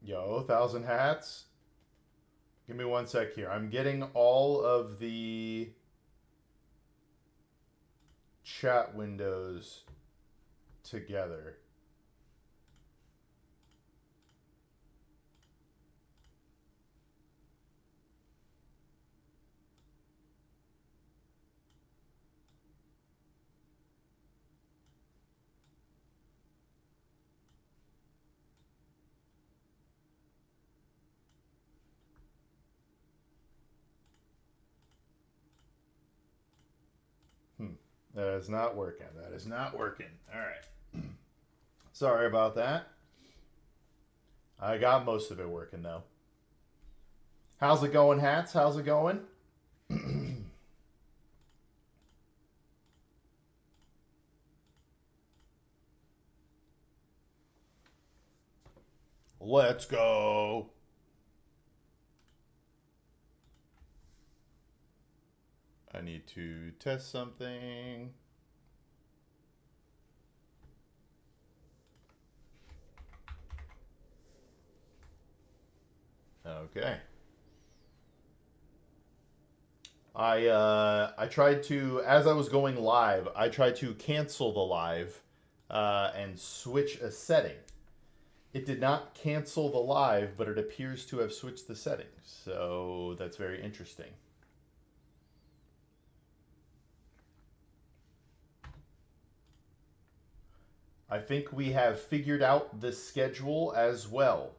Yo, 1,000 hats. Give me one sec here. I'm getting all of the chat windows together. That is not working. That is not working. All right. Sorry about that. I got most of it working though. How's it going, hats? How's it going? Let's go. I need to test something. Okay. I tried to, as I was going live, I tried to cancel the live and switch a setting. It did not cancel the live, but it appears to have switched the settings. So that's very interesting. I think we have figured out the schedule as well.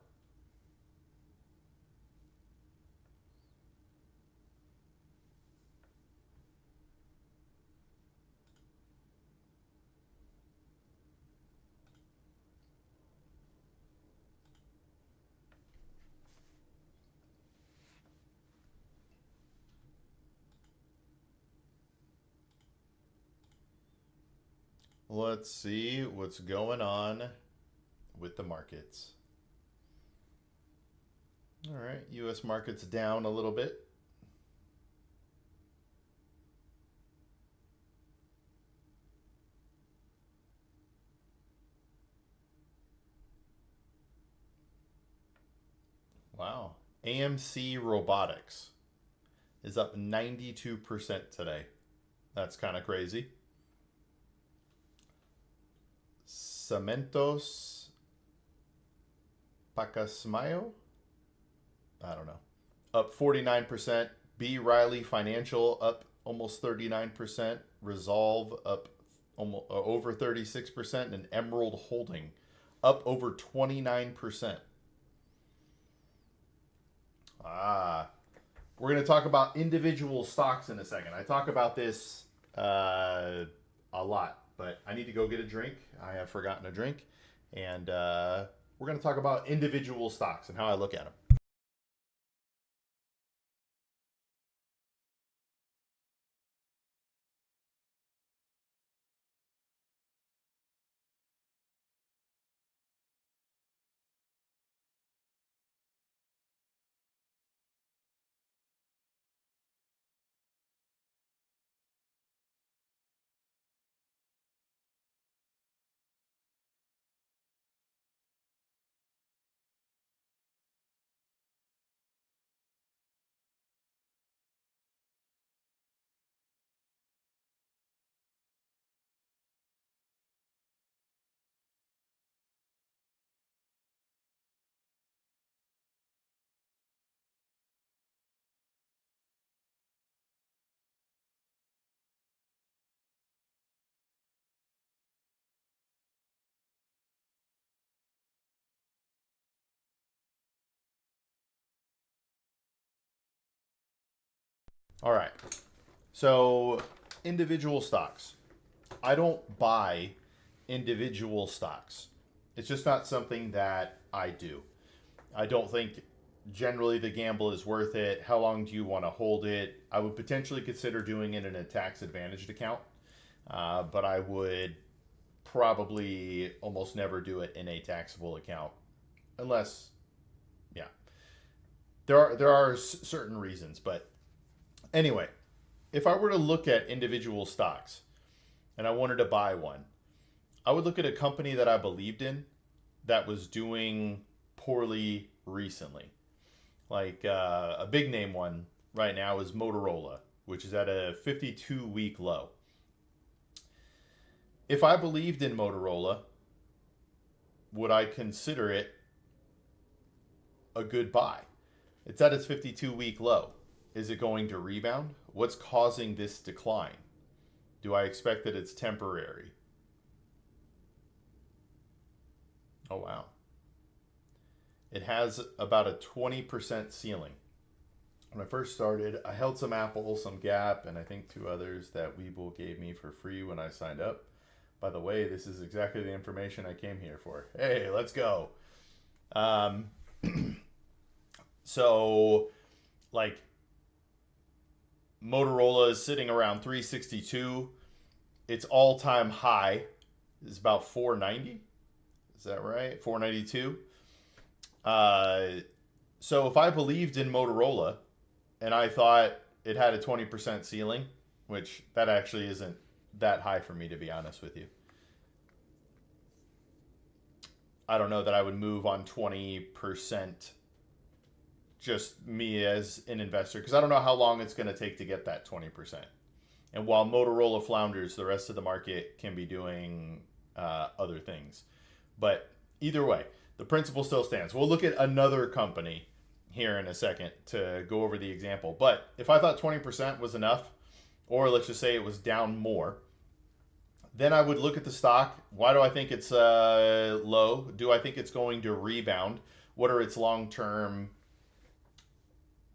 Let's see what's going on with the markets. All right, US markets down a little bit. Wow. AMC Robotics is up 92% today. That's kind of crazy. Cementos Pacasmayo? I don't know. Up 49%. B. Riley Financial up almost 39%. Resolve up almost over 36%. And Emerald Holding up over 29%. We're going to talk about individual stocks in a second. I talk about this a lot, but I need to go get a drink. I have forgotten a drink. And we're going to talk about individual stocks and how I look at them. All right. So, individual stocks. I don't buy individual stocks. It's just not something that I do. I don't think generally the gamble is worth it. How long do you want to hold it? I would potentially consider doing it in a tax advantaged account, but I would probably almost never do it in a taxable account unless, yeah, there are certain reasons. But anyway, if I were to look at individual stocks and I wanted to buy one, I would look at a company that I believed in that was doing poorly recently. Like a big name one right now is Motorola, which is at a 52-week low. If I believed in Motorola, would I consider it a good buy? It's at its 52-week low. Is it going to rebound? What's causing this decline? Do I expect that it's temporary? Oh, wow. It has about a 20% ceiling. When I first started, I held some Apple, some Gap, and I think two others that Webull gave me for free when I signed up. By the way, this is exactly the information I came here for. Hey, let's go. So, like, Motorola is sitting around 362. Its all-time high is about 490. Is that right? 492. So if I believed in Motorola and I thought it had a 20% ceiling, which that actually isn't that high for me, to be honest with you. I don't know that I would move on 20%, just me as an investor, because I don't know how long it's going to take to get that 20%. And while Motorola flounders, the rest of the market can be doing other things. But either way, the principle still stands. We'll look at another company here in a second to go over the example. But if I thought 20% was enough, or let's just say it was down more, then I would look at the stock. Why do I think it's low? Do I think it's going to rebound? What are its long-term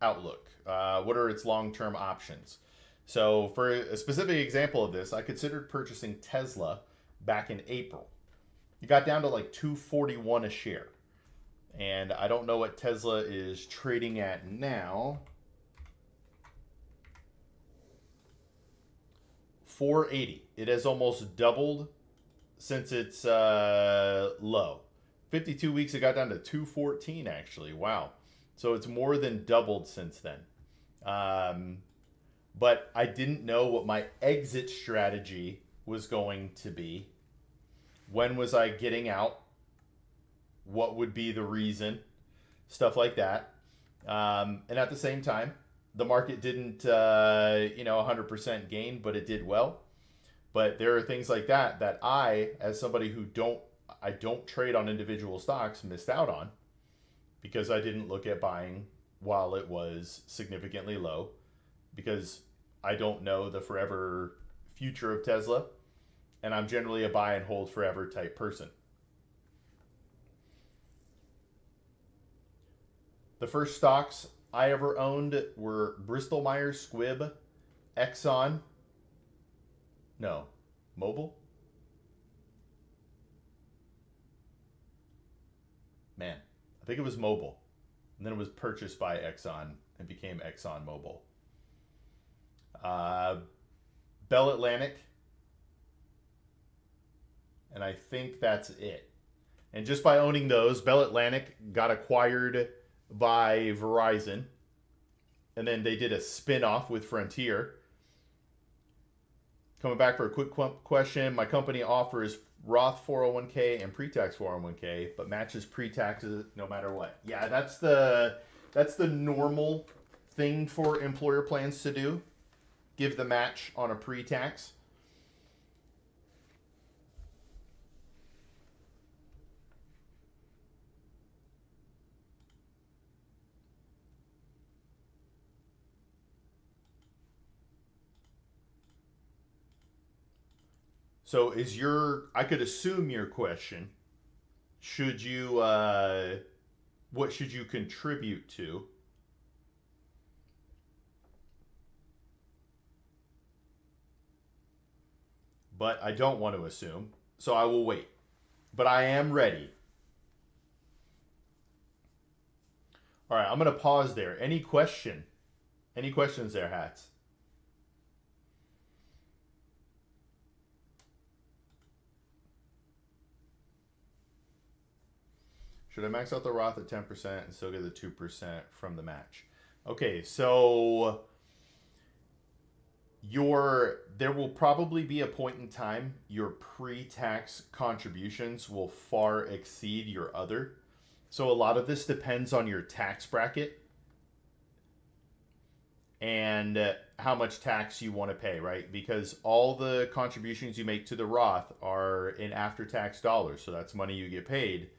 outlook? What are its long-term options? So for a specific example of this, I considered purchasing Tesla back in April. It got down to like $241 a share. And I don't know what Tesla is trading at now. $480. It has almost doubled since its low. 52 weeks, it got down to $214 actually. Wow. So it's more than doubled since then. But I didn't know what my exit strategy was going to be. When was I getting out? What would be the reason? Stuff like that. And at the same time, the market didn't, 100% gain, but it did well. But there are things like that that I, as somebody who don't trade on individual stocks, missed out on because I didn't look at buying while it was significantly low, because I don't know the forever future of Tesla, and I'm generally a buy and hold forever type person. The first stocks I ever owned were Bristol Myers Squibb, Exxon, Mobil. Man, I think it was Mobil. And then it was purchased by Exxon and became Exxon Mobil. Bell Atlantic. And I think that's it. And just by owning those, Bell Atlantic got acquired by Verizon. And then they did a spin-off with Frontier. Coming back for a quick question. My company offers Roth 401k and pre-tax 401k, but matches pre-taxes no matter what. Yeah, that's the normal thing for employer plans to do. Give the match on a pre-tax. So I could assume your question, what should you contribute to? But I don't want to assume, so I will wait. But I am ready. All right, I'm going to pause there. Any questions there, Hats? Should I max out the Roth at 10% and still get the 2% from the match? Okay, so there will probably be a point in time your pre-tax contributions will far exceed your other. So a lot of this depends on your tax bracket and how much tax you want to pay, right? Because all the contributions you make to the Roth are in after tax dollars. So that's money you get paid.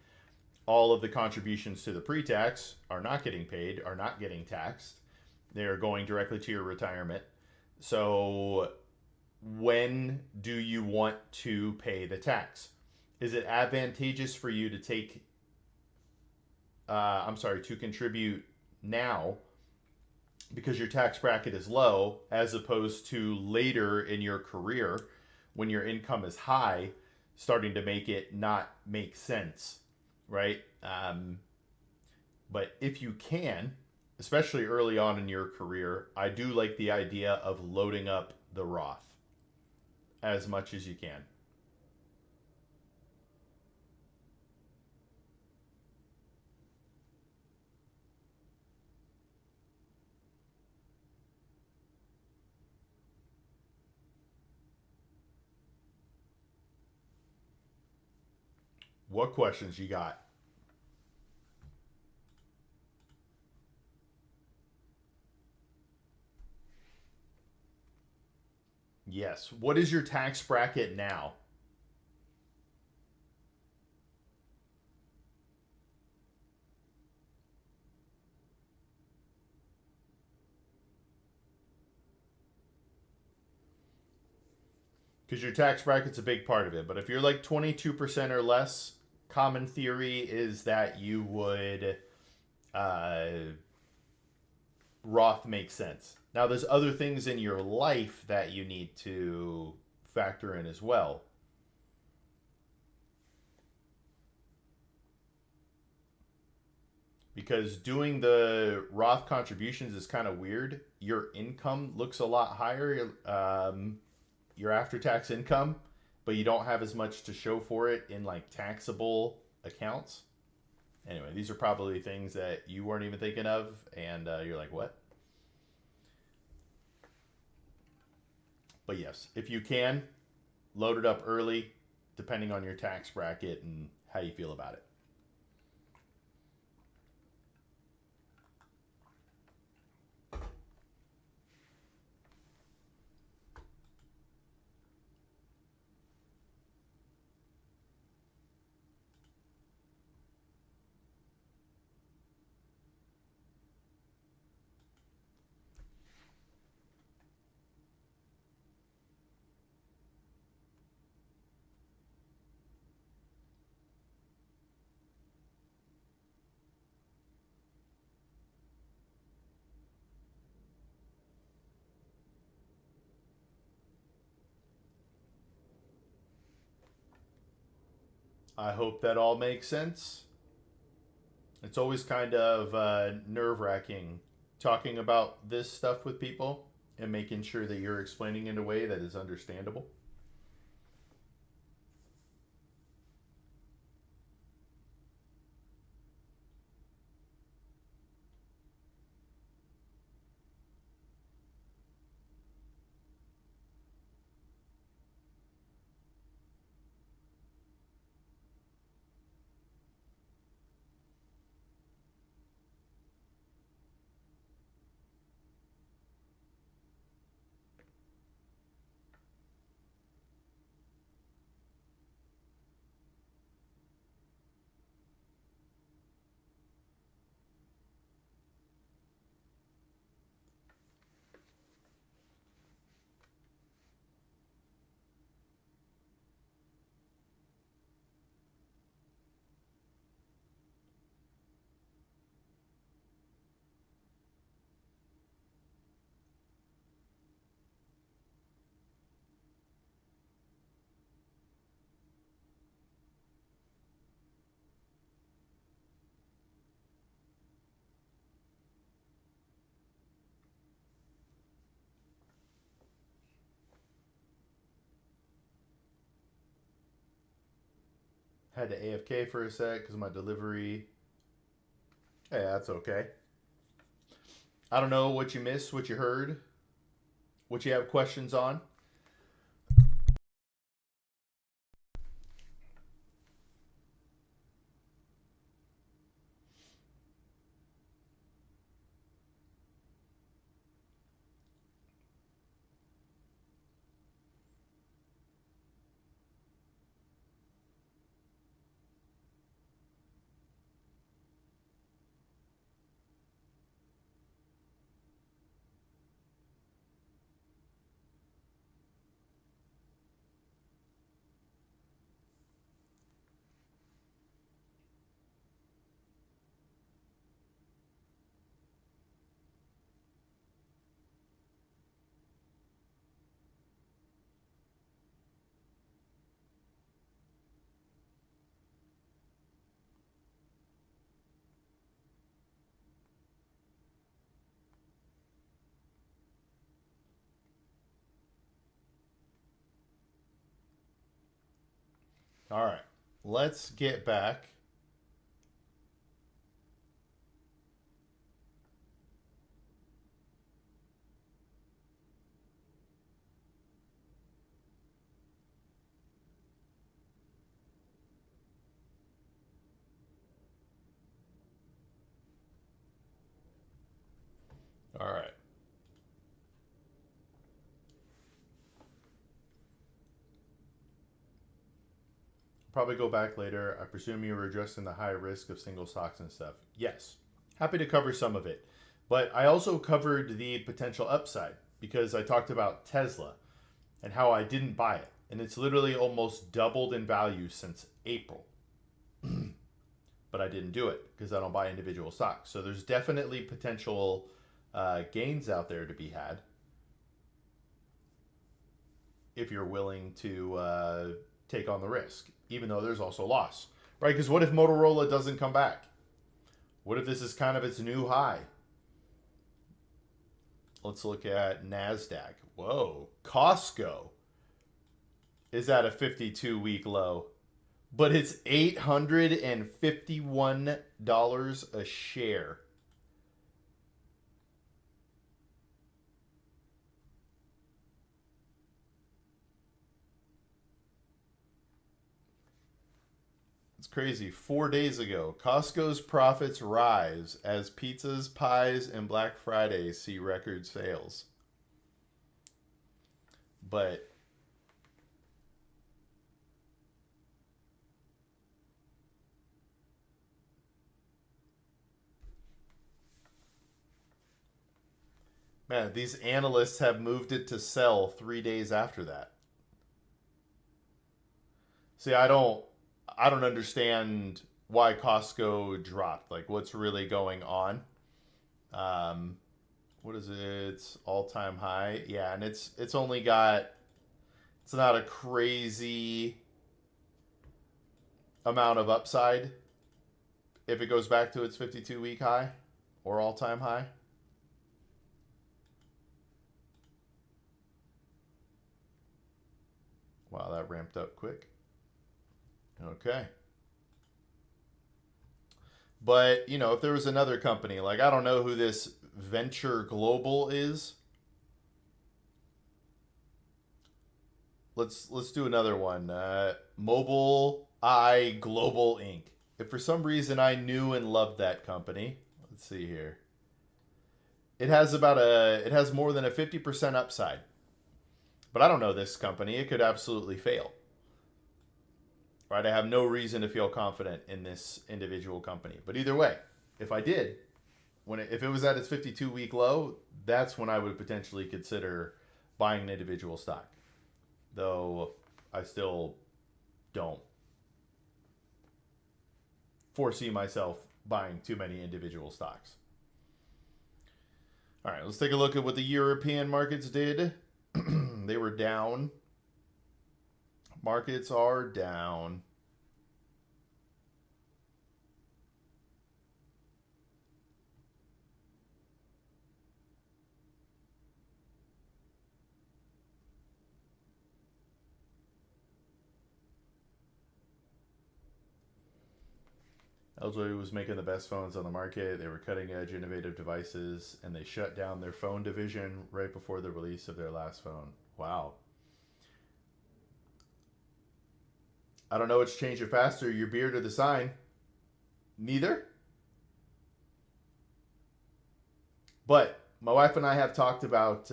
All of the contributions to the pre-tax are not getting paid, are not getting taxed. They're going directly to your retirement. So when do you want to pay the tax? Is it advantageous for you to to contribute now because your tax bracket is low, as opposed to later in your career when your income is high, starting to make it not make sense, right? But if you can, especially early on in your career, I do like the idea of loading up the Roth as much as you can. What questions you got? Yes. What is your tax bracket now? Because your tax bracket's a big part of it. But if you're like 22% or less, common theory is that you would uh, Roth make sense. Now, there's other things in your life that you need to factor in as well. Because doing the Roth contributions is kind of weird. Your income looks a lot higher, your after tax income, but you don't have as much to show for it in like taxable accounts. Anyway, these are probably things that you weren't even thinking of, and you're like, what? But yes, if you can, load it up early, depending on your tax bracket and how you feel about it. I hope that all makes sense. It's always kind of nerve wracking talking about this stuff with people and making sure that you're explaining in a way that is understandable. Had to AFK for a sec because of my delivery. Hey, that's okay. I don't know what you missed, what you heard, what you have questions on. All right, let's get back. All right. Probably go back later. I presume you were addressing the high risk of single stocks and stuff. Yes. Happy to cover some of it. But I also covered the potential upside because I talked about Tesla and how I didn't buy it. And it's literally almost doubled in value since April. But I didn't do it because I don't buy individual stocks. So there's definitely potential gains out there to be had if you're willing to take on the risk, even though there's also loss, right? Because what if Motorola doesn't come back? What if this is kind of its new high? Let's look at NASDAQ. Whoa, Costco is at a 52-week low, but it's $851 a share. It's crazy. 4 days ago, Costco's profits rise as pizzas, pies, and Black Friday see record sales. But man, these analysts have moved it to sell 3 days after that. See, I don't understand why Costco dropped. Like, what's really going on? Um, what is it? It's all time high. Yeah, and it's only got it's not a crazy amount of upside if it goes back to its 52-week high or all time high. Wow, that ramped up quick. Okay. But, if there was another company, like I don't know who this Venture Global is. Let's do another one. Mobile Eye Global Inc. If for some reason I knew and loved that company, let's see here. It has more than a 50% upside. But I don't know this company. It could absolutely fail. Right? I have no reason to feel confident in this individual company. But either way, if I did, if it was at its 52-week low, that's when I would potentially consider buying an individual stock. Though I still don't foresee myself buying too many individual stocks. All right, let's take a look at what the European markets did. They were down. Markets are down. LG was making the best phones on the market. They were cutting edge, innovative devices, and they shut down their phone division right before the release of their last phone. Wow. I don't know which changed it faster, your beard or the sign. Neither. But my wife and I have talked about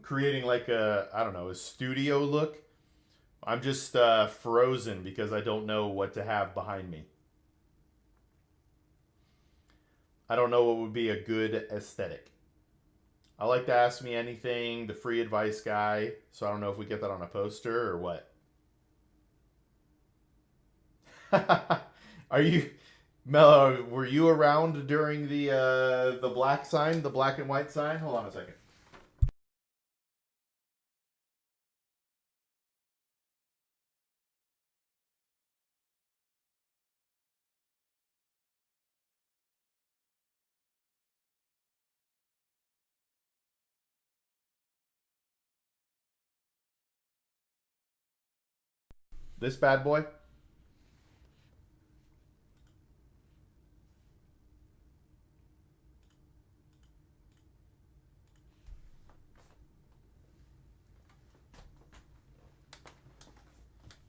creating like I don't know, a studio look. I'm just frozen because I don't know what to have behind me. I don't know what would be a good aesthetic. I like to ask me anything, the free advice guy. So I don't know if we get that on a poster or what. Are you, Mello? Were you around during the black sign, the black and white sign? Hold on a second. This bad boy.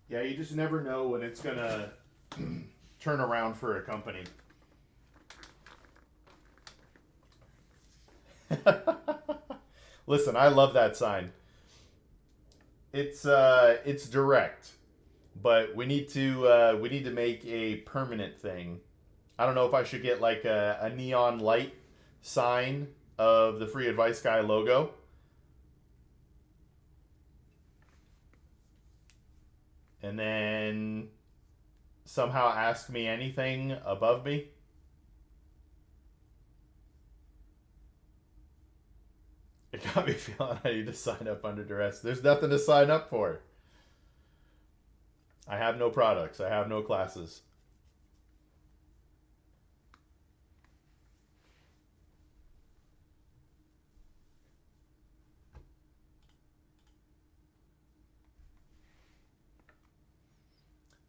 Yeah, you just never know when it's gonna turn around for a company. Listen, I love that sign. It's direct, but we need to make a permanent thing. I don't know if I should get like a neon light sign of the Free Advice Guy logo. And then somehow ask me anything above me. It got me feeling I need to sign up under duress. There's nothing to sign up for. I have no products. I have no classes.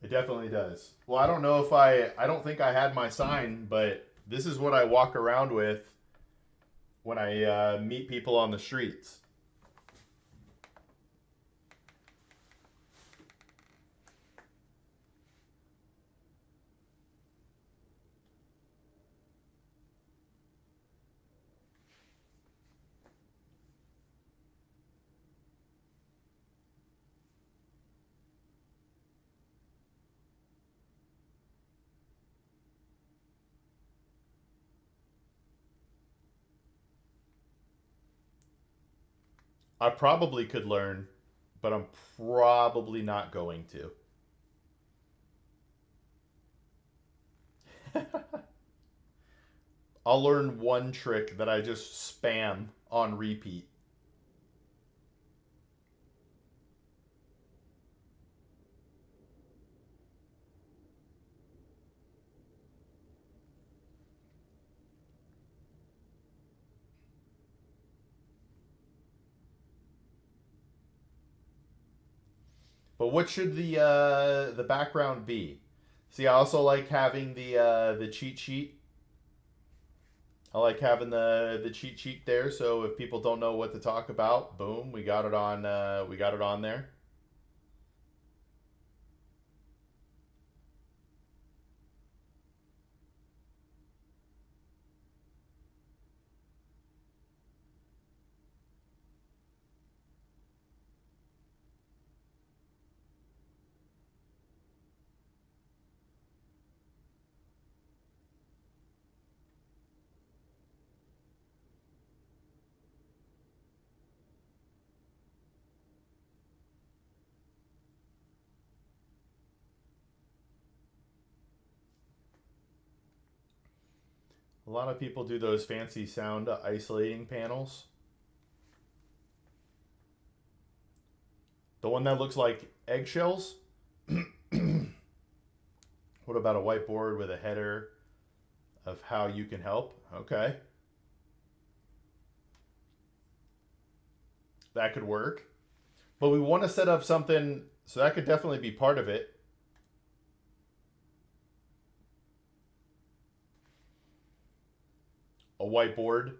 It definitely does. Well, I don't know if I don't think I had my sign, but this is what I walk around with when I meet people on the streets. I probably could learn, but I'm probably not going to. I'll learn one trick that I just spam on repeat. But what should the background be? See, I also like having the cheat sheet. I like having the cheat sheet there, so if people don't know what to talk about, boom, we got it on there. A lot of people do those fancy sound isolating panels. The one that looks like eggshells. What about a whiteboard with a header of how you can help? Okay, that could work. But we want to set up something, so that could definitely be part of it. A whiteboard.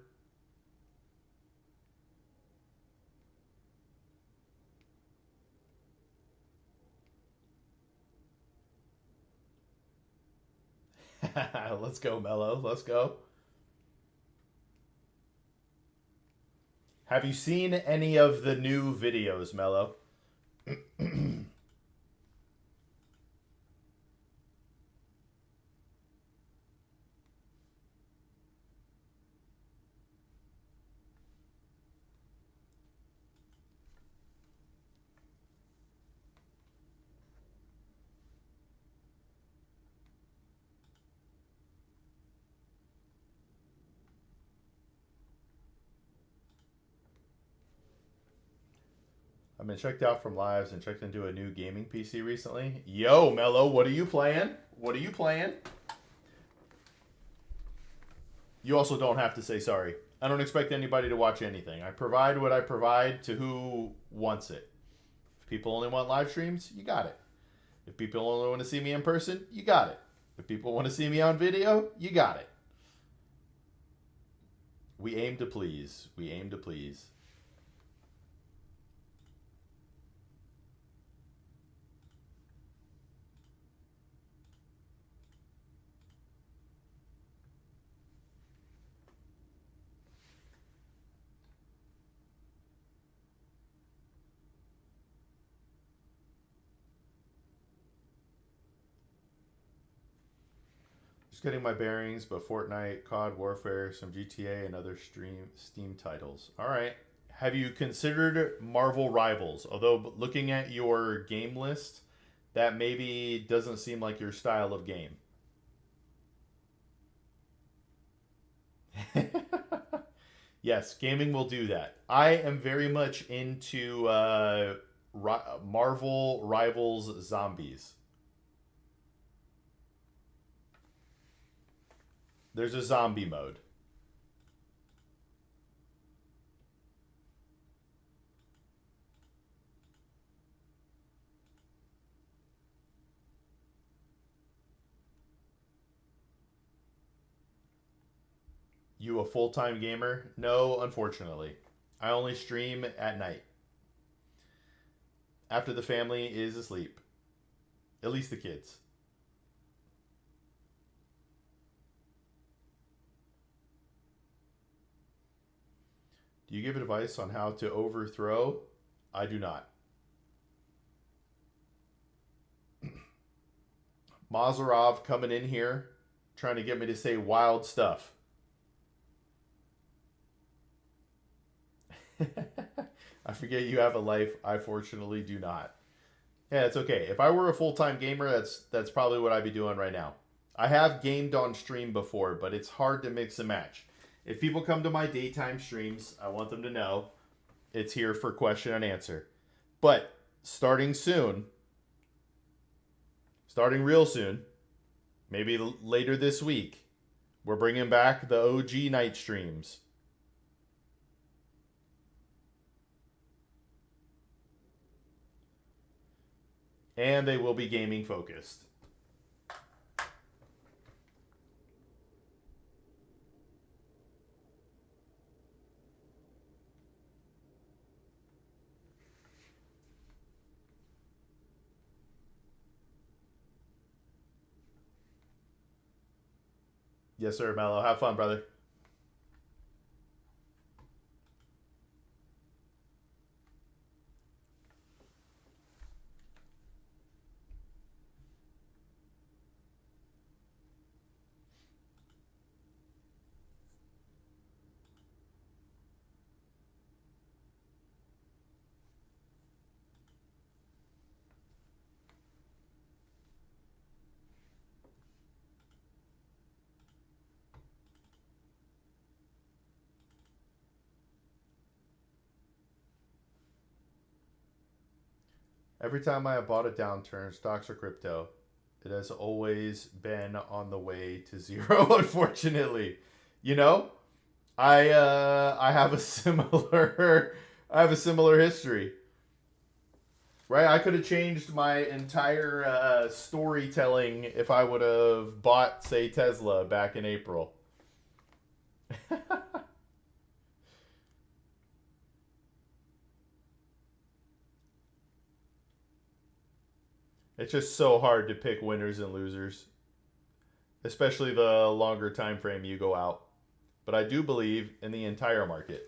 Let's go, Mello. Let's go. Have you seen any of the new videos, Mello? I've been checked out from lives and checked into a new gaming PC recently. Yo, Mello, what are you playing? What are you playing? You also don't have to say sorry. I don't expect anybody to watch anything. I provide what I provide to who wants it. If people only want live streams, you got it. If people only want to see me in person, you got it. If people want to see me on video, you got it. We aim to please. We aim to please. Just getting my bearings, but Fortnite, COD, Warfare, some GTA, and other Steam titles. All right. Have you considered Marvel Rivals? Although looking at your game list, that maybe doesn't seem like your style of game. Yes, gaming will do that. I am very much into Marvel Rivals Zombies. There's a zombie mode. You a full time gamer? No, unfortunately. I only stream at night. After the family is asleep. At least the kids. Do you give advice on how to overthrow? I do not. Mazarov coming in here trying to get me to say wild stuff. I forget you have a life. I fortunately do not. Yeah, it's okay. If I were a full-time gamer, that's probably what I'd be doing right now. I have gamed on stream before, but it's hard to mix and match. If people come to my daytime streams, I want them to know it's here for question and answer. But starting soon, starting real soon, maybe later this week, we're bringing back the OG night streams. And they will be gaming focused. Yes, sir, Mello. Have fun, brother. Every time I have bought a downturn, stocks or crypto, it has always been on the way to zero, unfortunately. You know, I have a similar I have a similar history. Right? I could have changed my entire storytelling if I would have bought, say, Tesla back in April. It's just so hard to pick winners and losers, especially the longer time frame you go out. But I do believe in the entire market.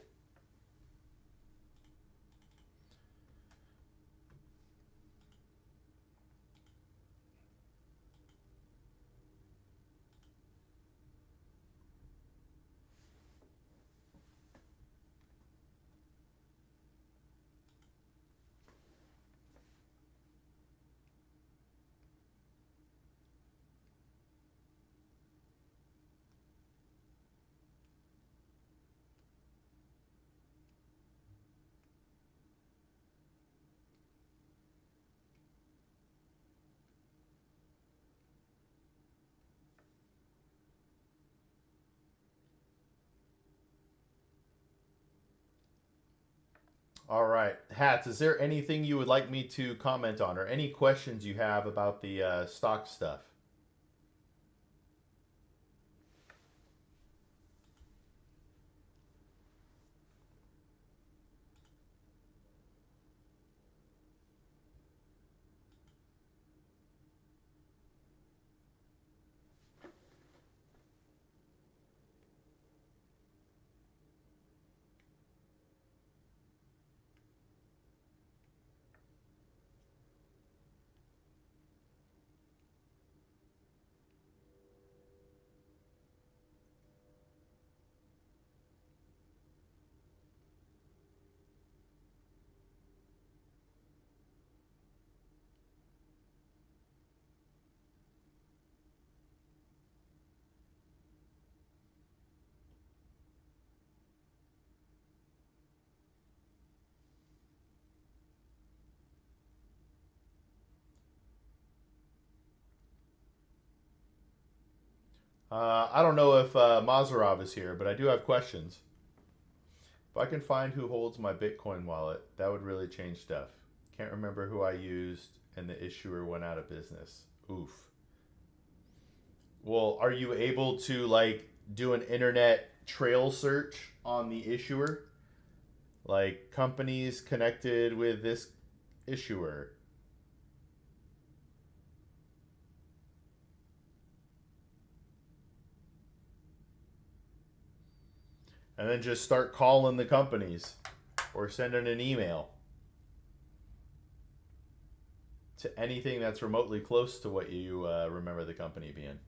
All right. Hats, is there anything you would like me to comment on or any questions you have about the stock stuff? I don't know if Mazarov is here, but I do have questions. If I can find who holds my Bitcoin wallet, that would really change stuff. Can't remember who I used, and the issuer went out of business. Oof. Well, are you able to like do an internet trail search on the issuer? Like companies connected with this issuer. And then just start calling the companies or sending an email to anything that's remotely close to what you remember the company being.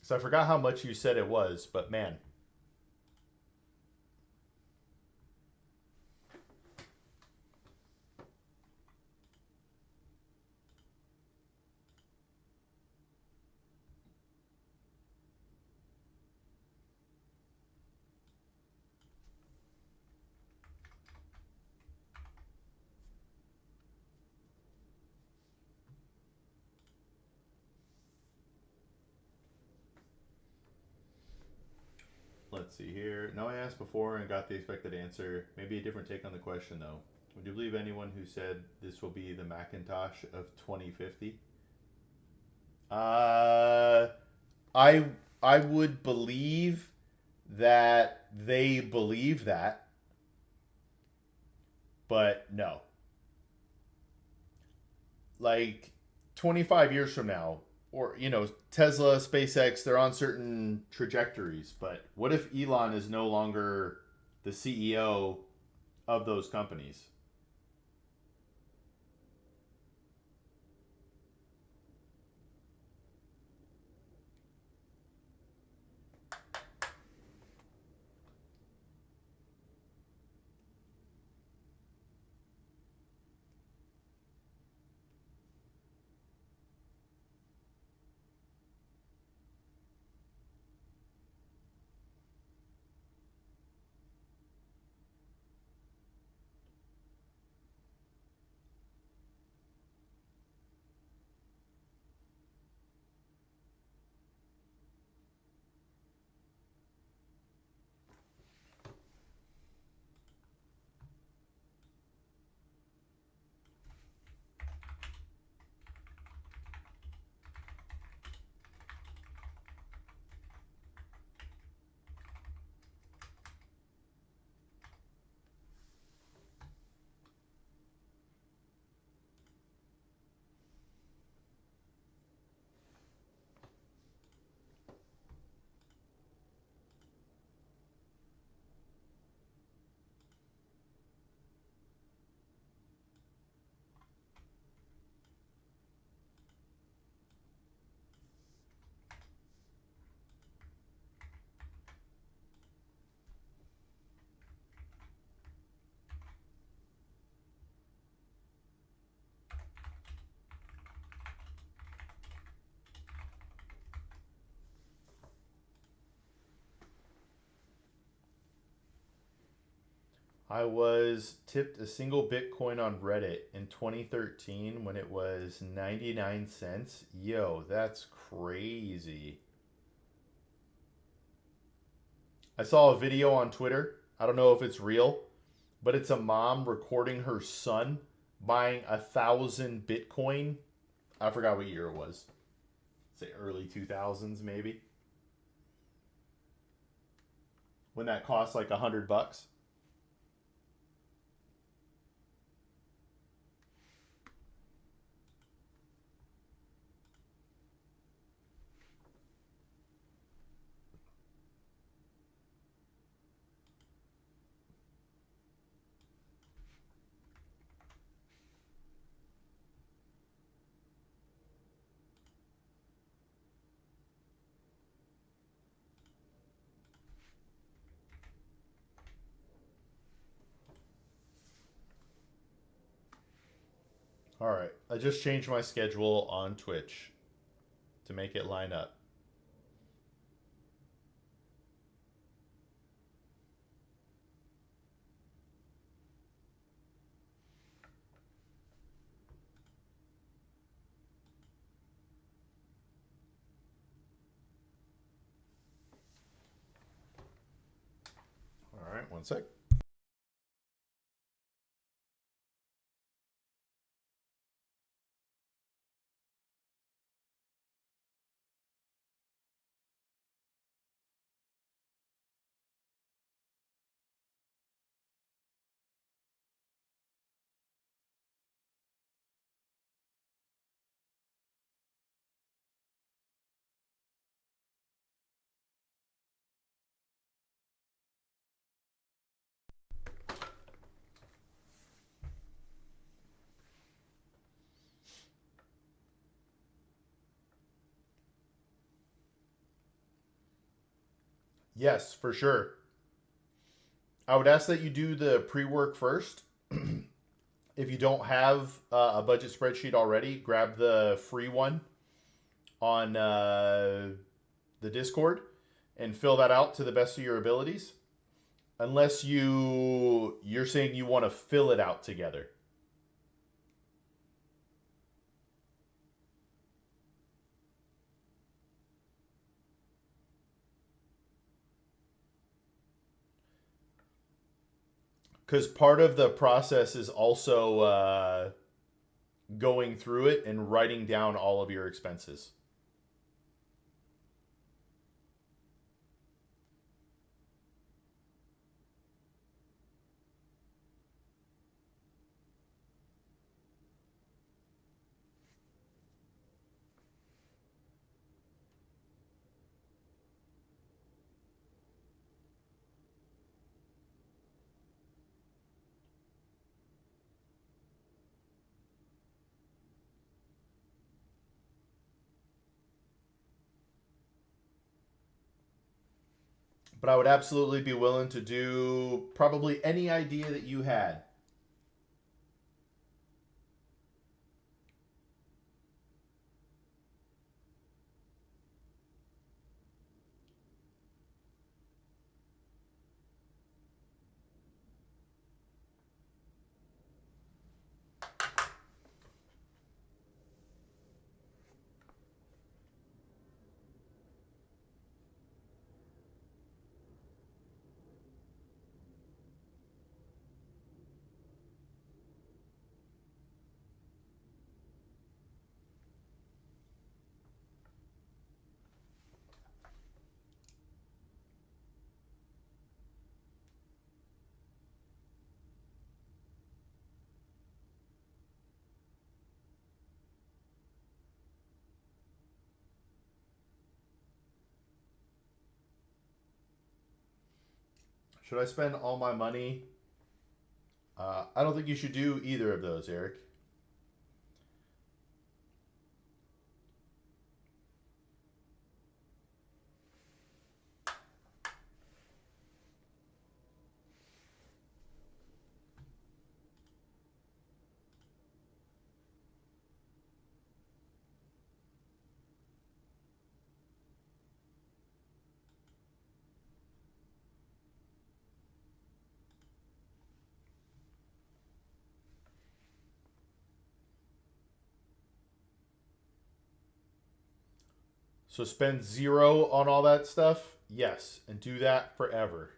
So I forgot how much you said it was, but man, let's see here. No, I asked before and got the expected answer. Maybe a different take on the question though. Would you believe anyone who said this will be the Macintosh of 2050? Uh, I I would believe that they believe that, but no. Like 25 years from now, or Tesla, SpaceX, they're on certain trajectories, but what if Elon is no longer the CEO of those companies? I was tipped a single Bitcoin on Reddit in 2013 when it was 99 cents. Yo, that's crazy. I saw a video on Twitter. I don't know if it's real, but it's a mom recording her son buying 1,000 Bitcoin. I forgot what year it was. Say early 2000s, maybe. When that cost like $100. All right. I just changed my schedule on Twitch to make it line up. All right, one sec. Yes, for sure. I would ask that you do the pre work first. If you don't have a budget spreadsheet already, grab the free one on the Discord and fill that out to the best of your abilities. Unless you're saying you want to fill it out together. Because part of the process is also going through it and writing down all of your expenses. But I would absolutely be willing to do probably any idea that you had. Should I spend all my money? I don't think you should do either of those, Eric. So spend zero on all that stuff? Yes, and do that forever.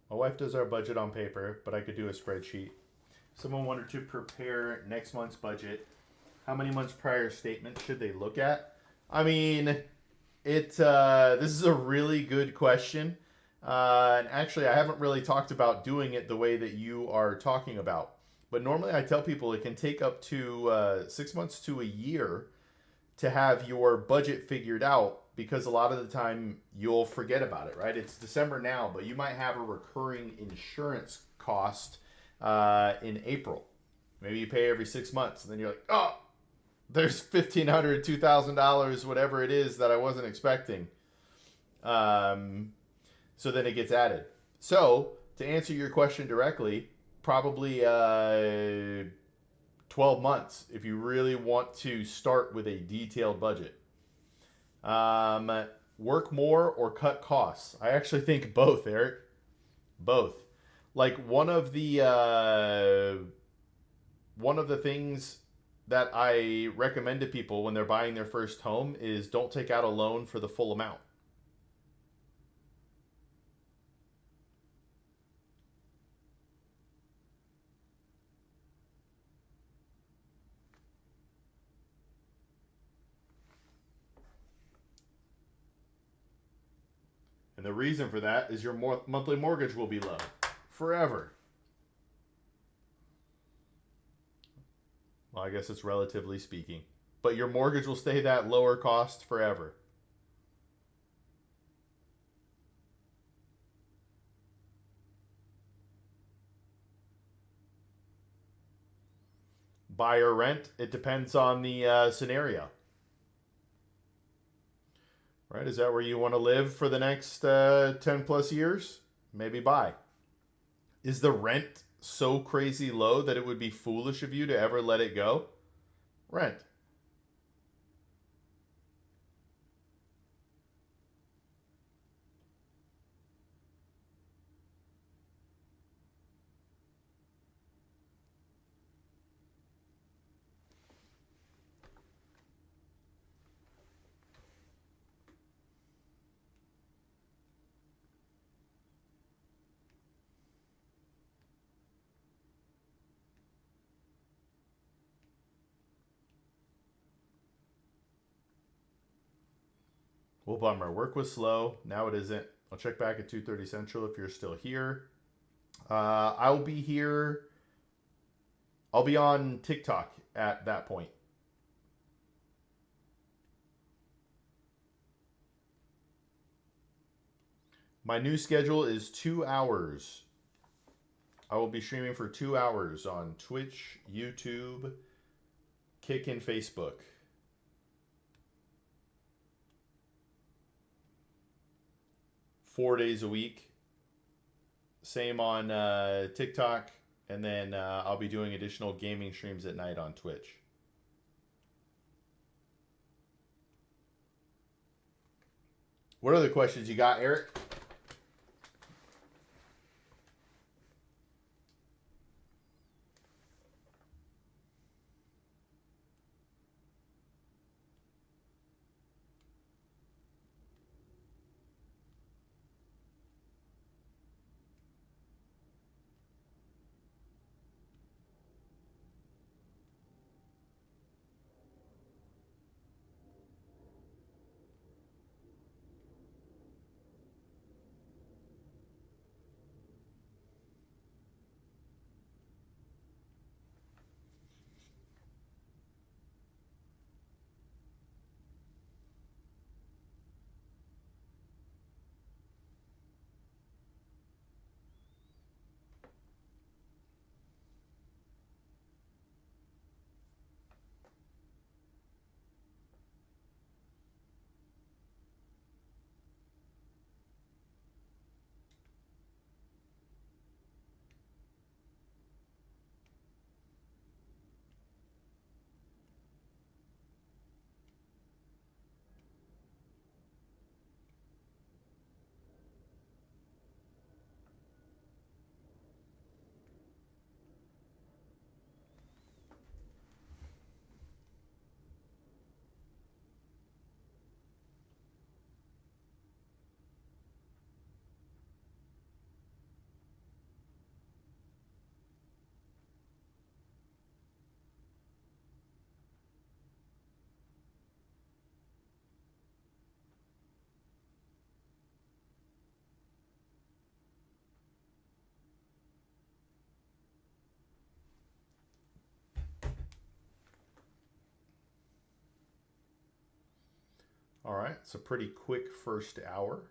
My wife does our budget on paper, but I could do a spreadsheet. Someone wanted to prepare next month's budget. How many months prior statement should they look at? I mean, this is a really good question. And actually, I haven't really talked about doing it the way that you are talking about. But normally, I tell people it can take up to 6 months to a year to have your budget figured out, because a lot of the time you'll forget about it, right? It's December now, but you might have a recurring insurance cost in April. Maybe you pay every 6 months, and then you're like, oh, there's $1,500, $2,000, whatever it is that I wasn't expecting. So then it gets added. So to answer your question directly, probably 12 months if you really want to start with a detailed budget. Work more or cut costs? I actually think both, Eric. Both. Like one of the things that I recommend to people when they're buying their first home is don't take out a loan for the full amount. And the reason for that is your monthly mortgage will be low forever. Well, I guess it's relatively speaking. But your mortgage will stay that lower cost forever. Buy or rent, it depends on the scenario. Right? Is that where you want to live for the next 10 plus years? Maybe buy. Is the rent so crazy low that it would be foolish of you to ever let it go? Rent. Well, bummer. Work was slow. Now it isn't. I'll check back at 2:30 Central if you're still here. I'll be here. I'll be on TikTok at that point. My new schedule is 2 hours. I will be streaming for 2 hours on Twitch, YouTube, Kick, and Facebook. 4 days a week. Same on TikTok. And then I'll be doing additional gaming streams at night on Twitch. What other questions you got, Eric? All right, it's a pretty quick first hour.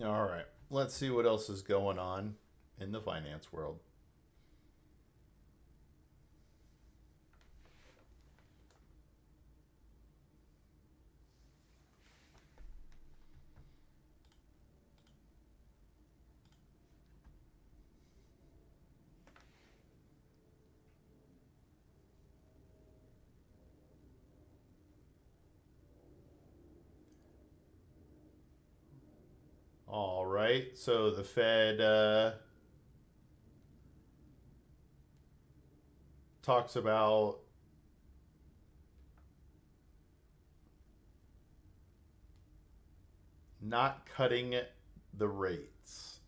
All right, let's see what else is going on in the finance world. All right, so the Fed talks about not cutting the rates.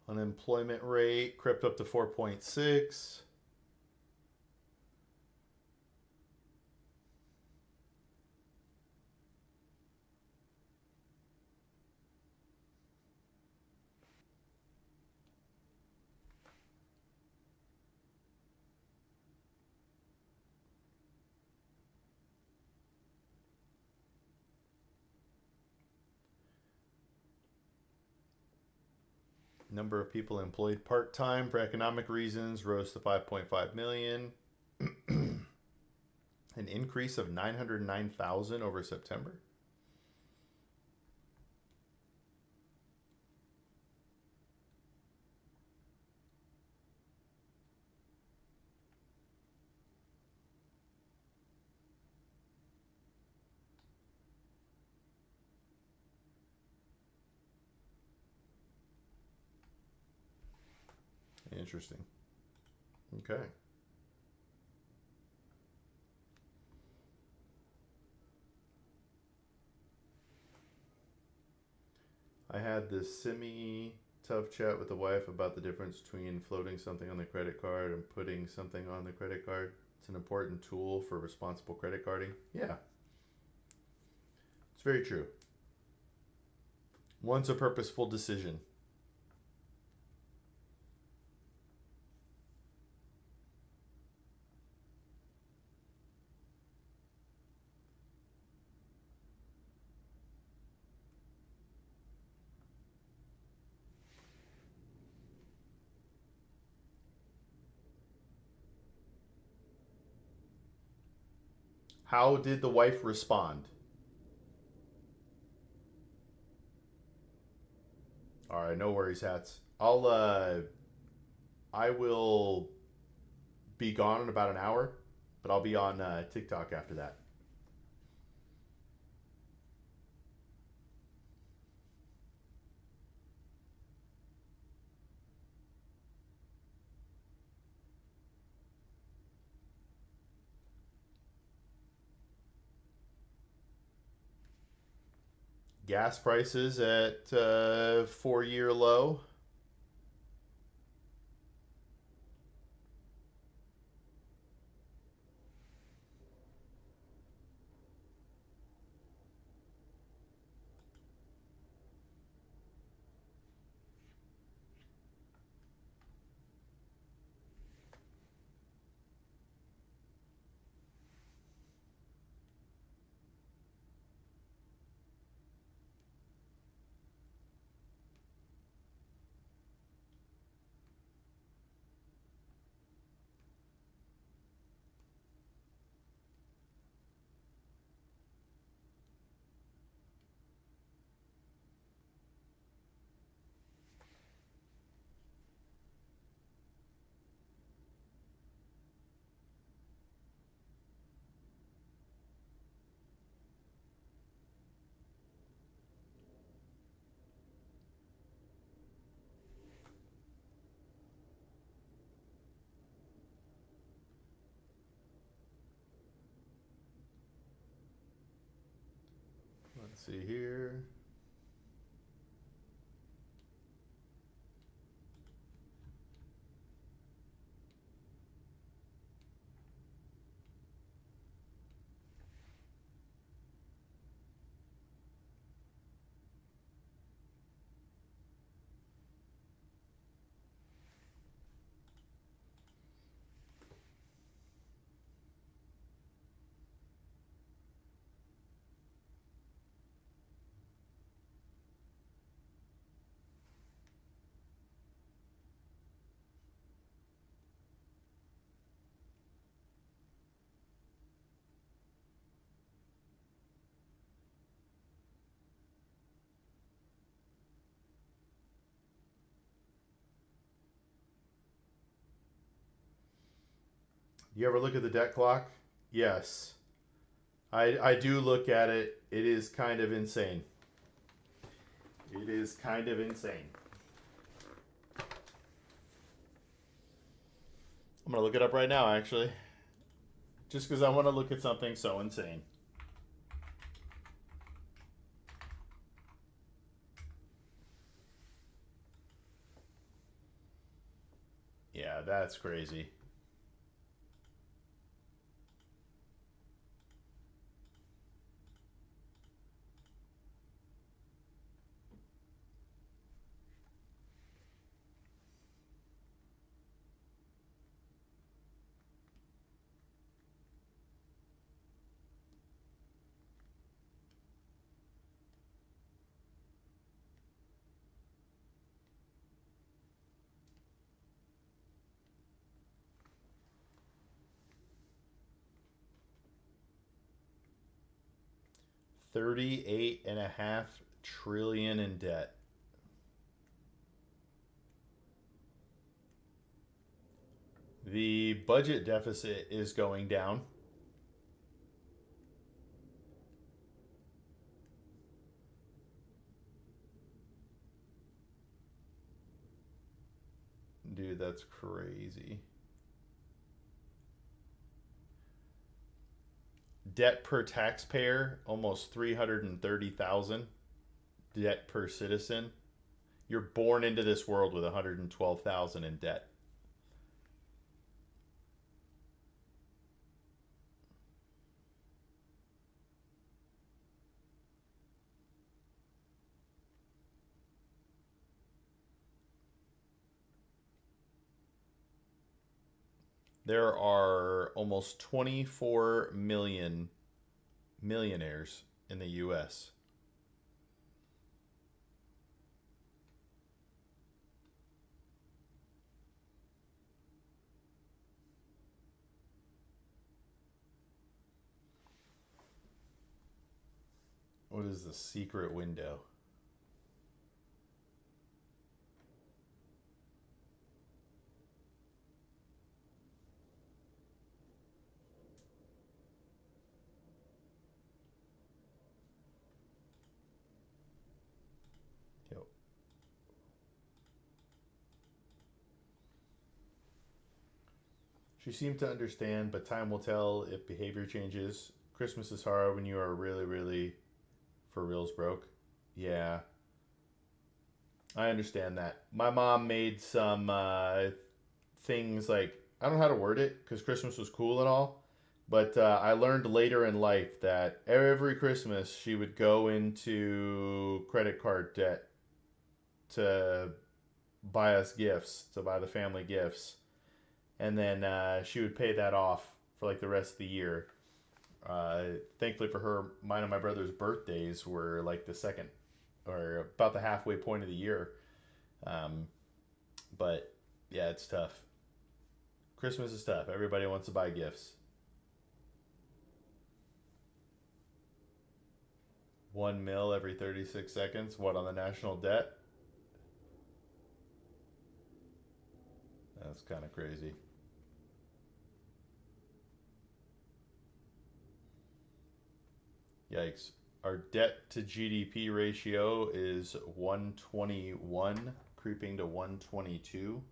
Unemployment rate crept up to 4.6. Number of people employed part-time for economic reasons rose to 5.5 million. An increase of 909,000 over September. Interesting. Okay. I had this semi-tough chat with the wife about the difference between floating something on the credit card and putting something on the credit card. It's an important tool for responsible credit carding. Yeah. It's very true. One's a purposeful decision. How did the wife respond? All right, no worries, hats. I will be gone in about an hour, but I'll be on TikTok after that. Gas prices at 4-year low. Let's see here. You ever look at the debt clock? Yes. I do look at it. It is kind of insane. It is kind of insane. I'm going to look it up right now, actually. Just because I want to look at something so insane. That's crazy. $38.5 trillion in debt. The budget deficit is going down. Dude, that's crazy. Debt per taxpayer, almost 330,000. Debt per citizen. You're born into this world with 112,000 in debt. There are almost 24 million millionaires in the US. What is the secret window? Yep. She seemed to understand, but time will tell if behavior changes. Christmas is hard when you are really, really for reals broke. Yeah, I understand that. My mom made some things like, I don't know how to word it because Christmas was cool and all, but I learned later in life that every Christmas she would go into credit card debt to buy us gifts, to buy the family gifts, and then she would pay that off for like the rest of the year. Thankfully for her, mine and my brother's birthdays were like the second or about the halfway point of the year. Um, but yeah, it's tough. Christmas is tough. Everybody wants to buy gifts. 1 mil every 36 seconds. What on the national debt? That's kind of crazy. Yikes. Our debt to GDP ratio is 121, creeping to 122.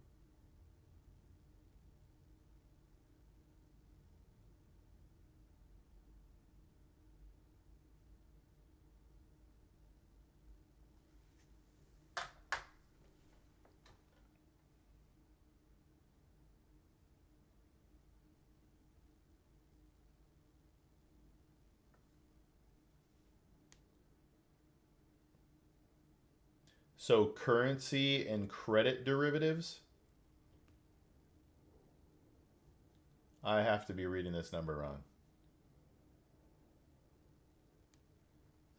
So currency and credit derivatives, I have to be reading this number wrong.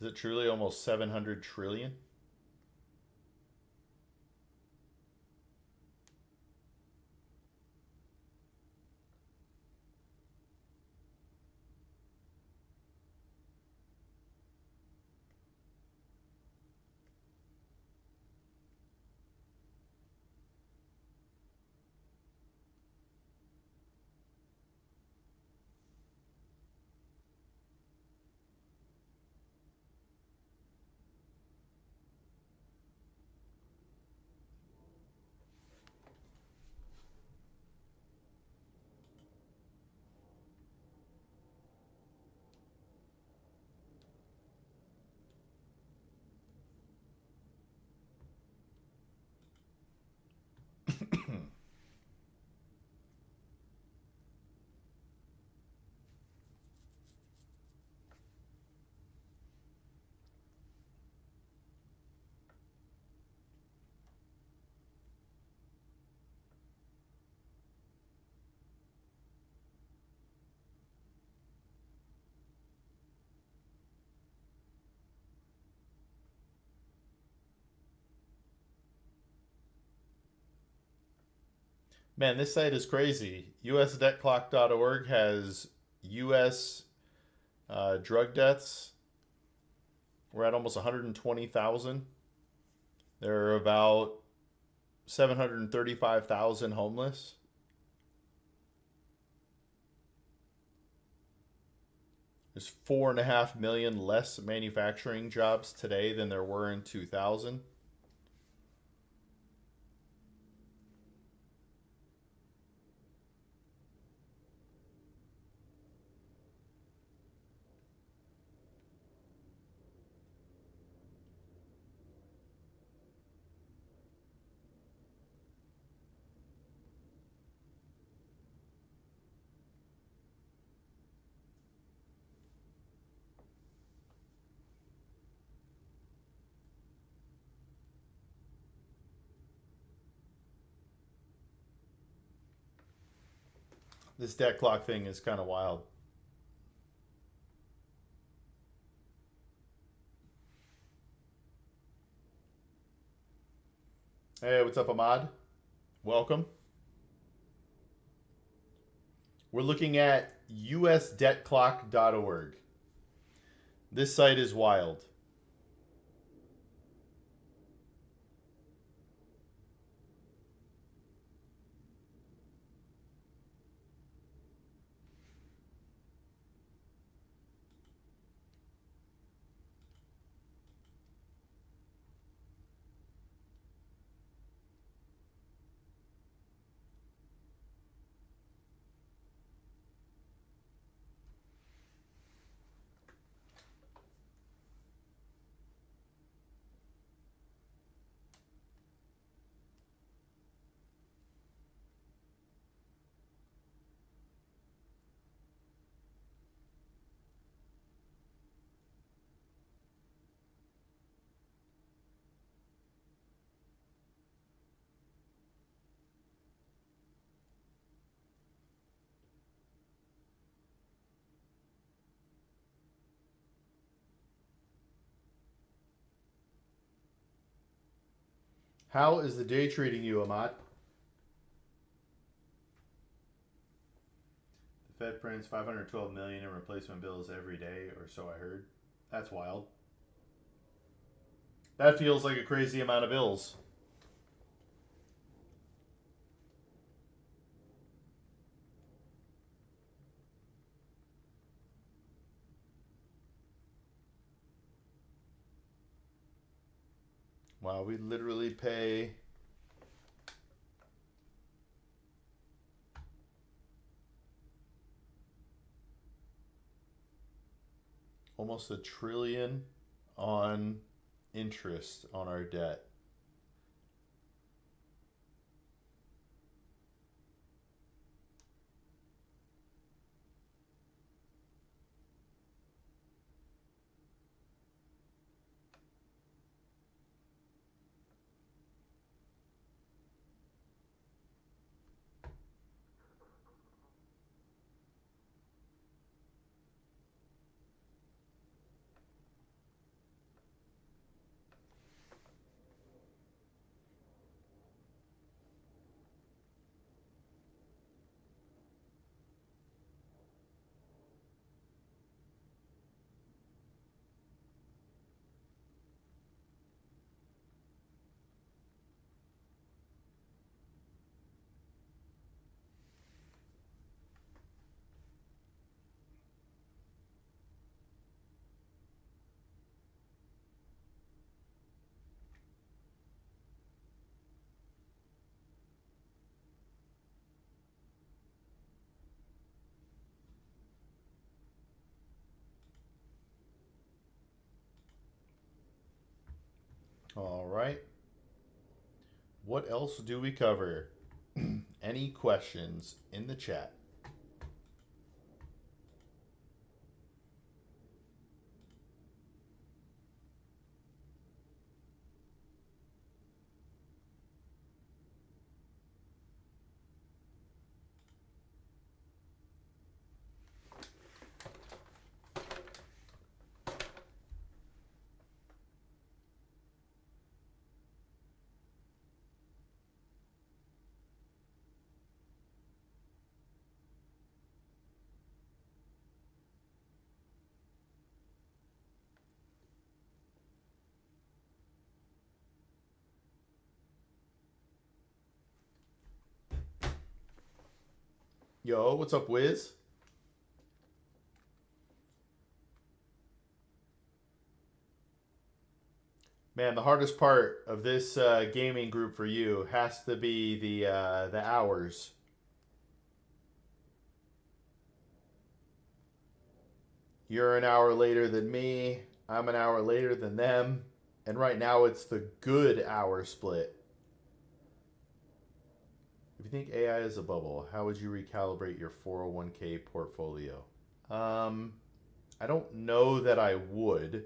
Is it truly almost 700 trillion? Man, this site is crazy. USDebtClock.org has U.S. Drug deaths. We're at almost 120,000. There are about 735,000 homeless. There's 4.5 million less manufacturing jobs today than there were in 2000. This debt clock thing is kind of wild. Hey, what's up, Ahmad? Welcome. We're looking at usdebtclock.org. This site is wild. How is the day treating you, Ahmad? The Fed prints 512 million in replacement bills every day, or so I heard. That's wild. That feels like a crazy amount of bills. Wow, we literally pay almost $1 trillion on interest on our debt. All right. What else do we cover? Any questions in the chat? Yo, what's up, Wiz? Man, the hardest part of this gaming group for you has to be the hours. You're an hour later than me. I'm an hour later than them. And right now it's the good hour split. If you think AI is a bubble, how would you recalibrate your 401k portfolio? Um, I don't know that I would.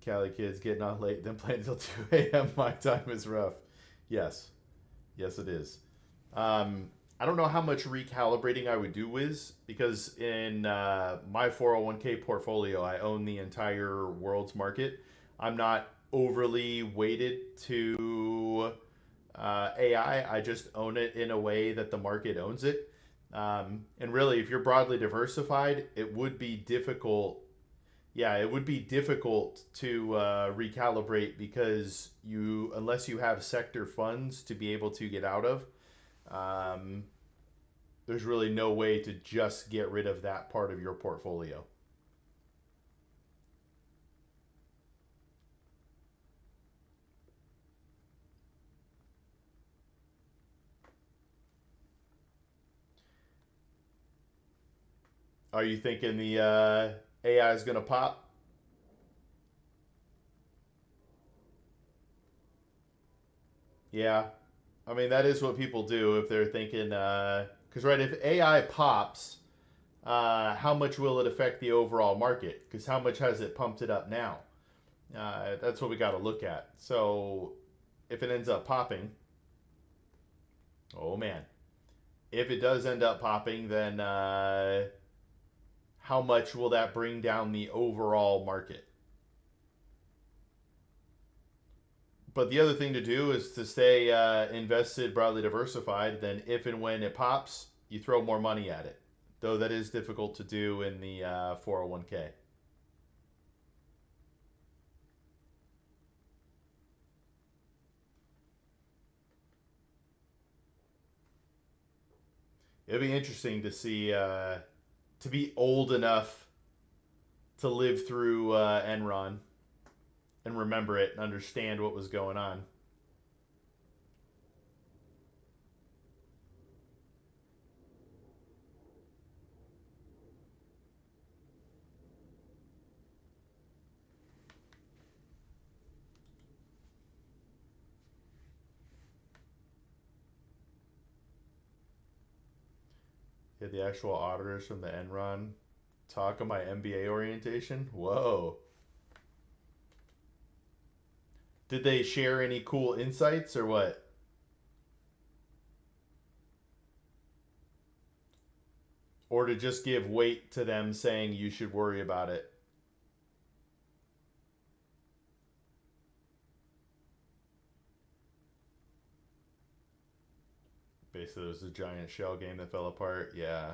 Cali kids getting on late, then playing until 2 a.m. My time is rough. Yes. Yes, it is. I don't know how much recalibrating I would do, Wiz, because in my 401k portfolio, I own the entire world's market. I'm not overly weighted to AI. I just own it in a way that the market owns it. And really, if you're broadly diversified, it would be difficult. Yeah, it would be difficult to recalibrate because unless you have sector funds to be able to get out of, um, there's really no way to just get rid of that part of your portfolio. Are you thinking the AI is going to pop? Yeah. I mean, that is what people do if they're thinking, because, right, if AI pops, how much will it affect the overall market? Because how much has it pumped it up now? That's what we got to look at. So if it ends up popping, oh man, if it does end up popping, then how much will that bring down the overall market? But the other thing to do is to stay invested, broadly diversified. Then, if and when it pops, you throw more money at it. Though that is difficult to do in the 401k. It'd be interesting to see, to be old enough to live through Enron and remember it and understand what was going on. Yeah, the actual auditors from the Enron talk on my MBA orientation. Whoa. Did they share any cool insights or what? Or to just give weight to them saying you should worry about it? Basically, it was a giant shell game that fell apart. Yeah.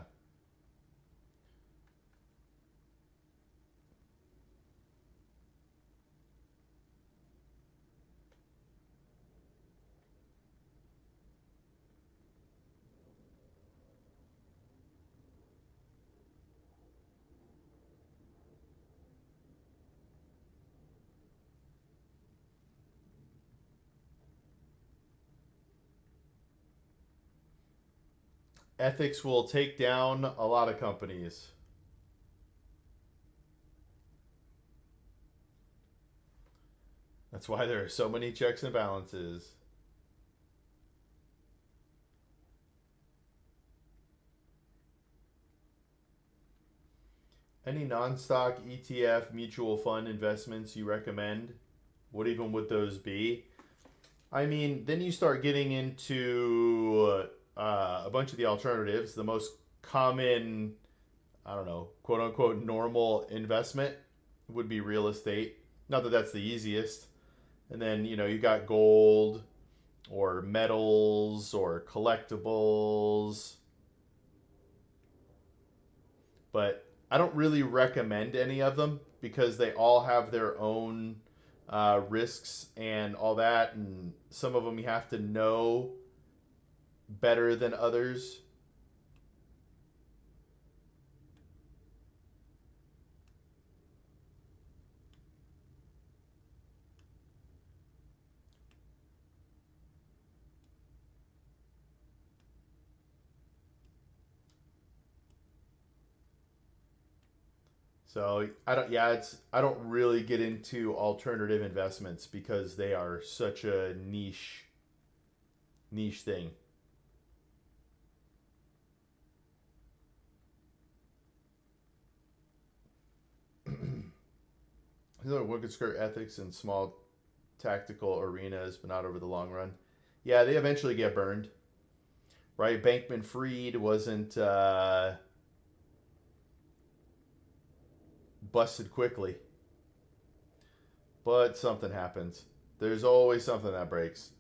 Ethics will take down a lot of companies. That's why there are so many checks and balances. Any non stock ETF mutual fund investments you recommend? What even would those be? I mean, then you start getting into a bunch of the alternatives. The most common, I don't know, quote unquote, normal investment would be real estate. Not that that's the easiest. And then, you got gold or metals or collectibles. But I don't really recommend any of them because they all have their own risks and all that. And some of them you have to know better than others. So I don't. Yeah, it's. I don't really get into alternative investments because they are such a niche thing. One could skirt ethics in small tactical arenas, but not over the long run. Yeah, they eventually get burned, right? Bankman Fried wasn't busted quickly, but something happens. There's always something that breaks.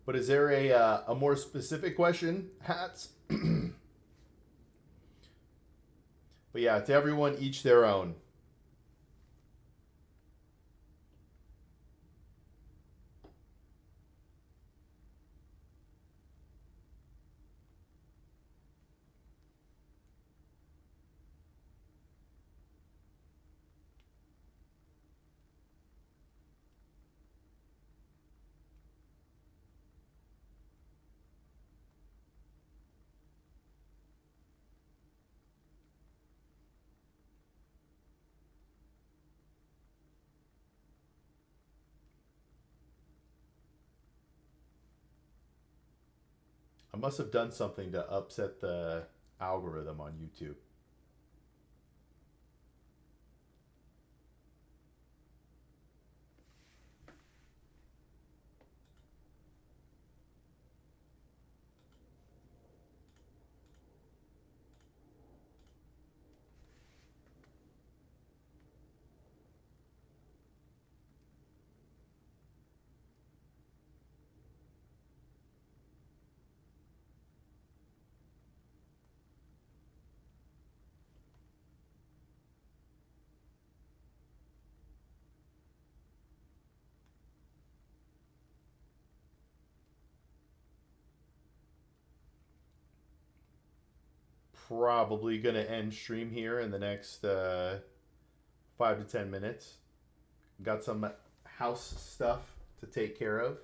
But is there a more specific question, Hats? But yeah, to everyone, each their own. I must have done something to upset the algorithm on YouTube. Probably going to end stream here in the next 5 to 10 minutes. Got some house stuff to take care of.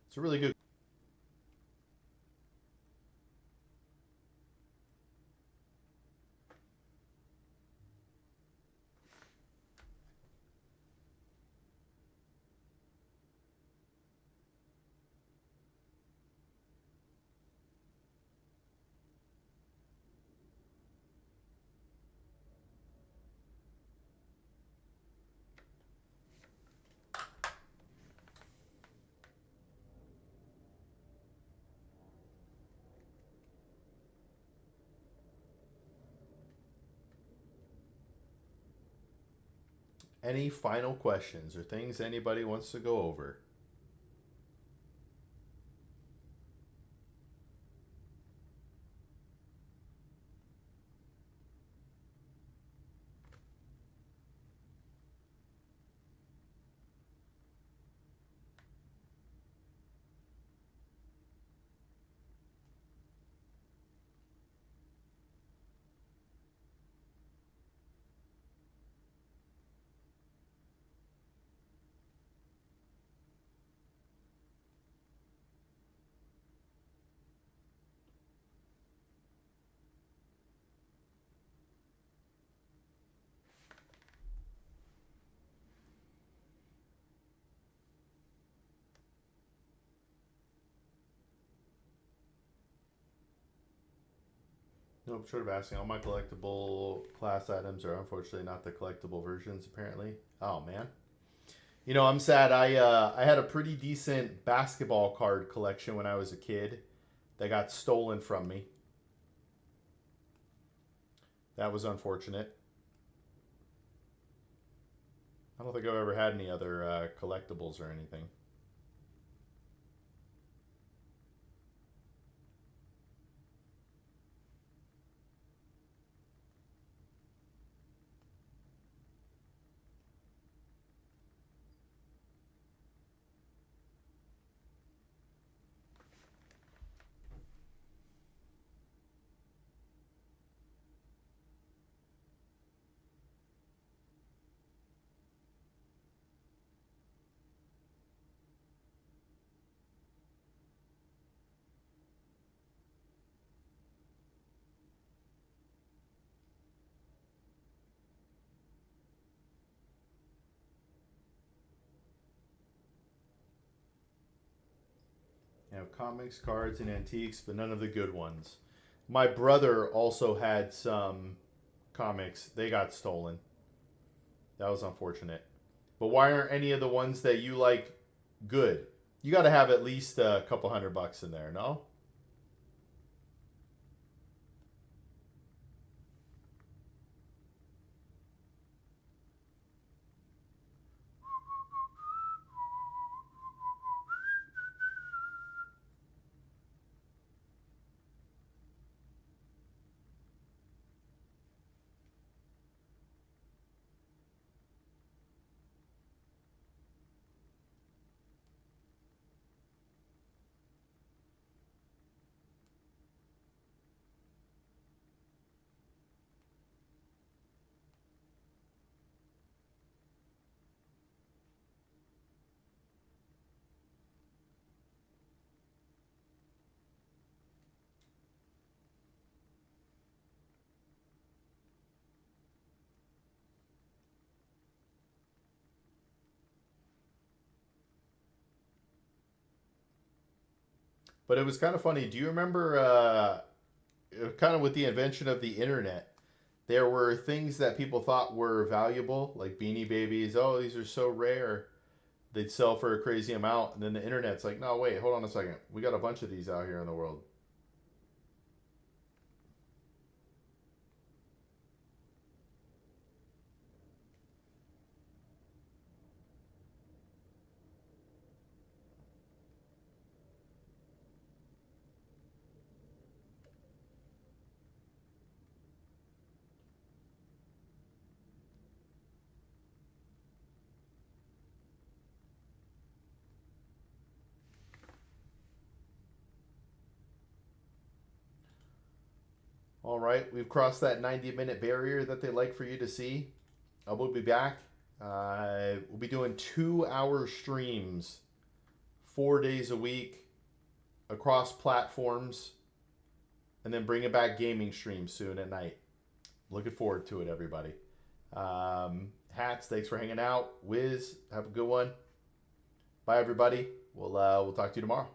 It's a really good. any final questions or things anybody wants to go over? Nope, short of asking, all my collectible class items are unfortunately not the collectible versions, apparently. Oh, man. You know, I'm sad. I had a pretty decent basketball card collection when I was a kid that got stolen from me. That was unfortunate. I don't think I've ever had any other collectibles or anything. You know, comics, cards, and antiques, but none of the good ones. My brother also had some comics. They got stolen. That was unfortunate. But why aren't any of the ones that you like good? You got to have at least a couple $100 in there, no? But it was kind of funny. Do you remember, kind of with the invention of the internet, there were things that people thought were valuable, like Beanie Babies. Oh, these are so rare. They'd sell for a crazy amount. And then the internet's like, no, wait, hold on a second. We got a bunch of these out here in the world. All right, we've crossed that 90-minute barrier that they like for you to see. We'll be back. We'll be doing 2-hour streams 4 days a week across platforms, and then bringing back gaming streams soon at night. Looking forward to it, everybody. Hats, thanks for hanging out. Wiz, have a good one. Bye, everybody. We'll talk to you tomorrow.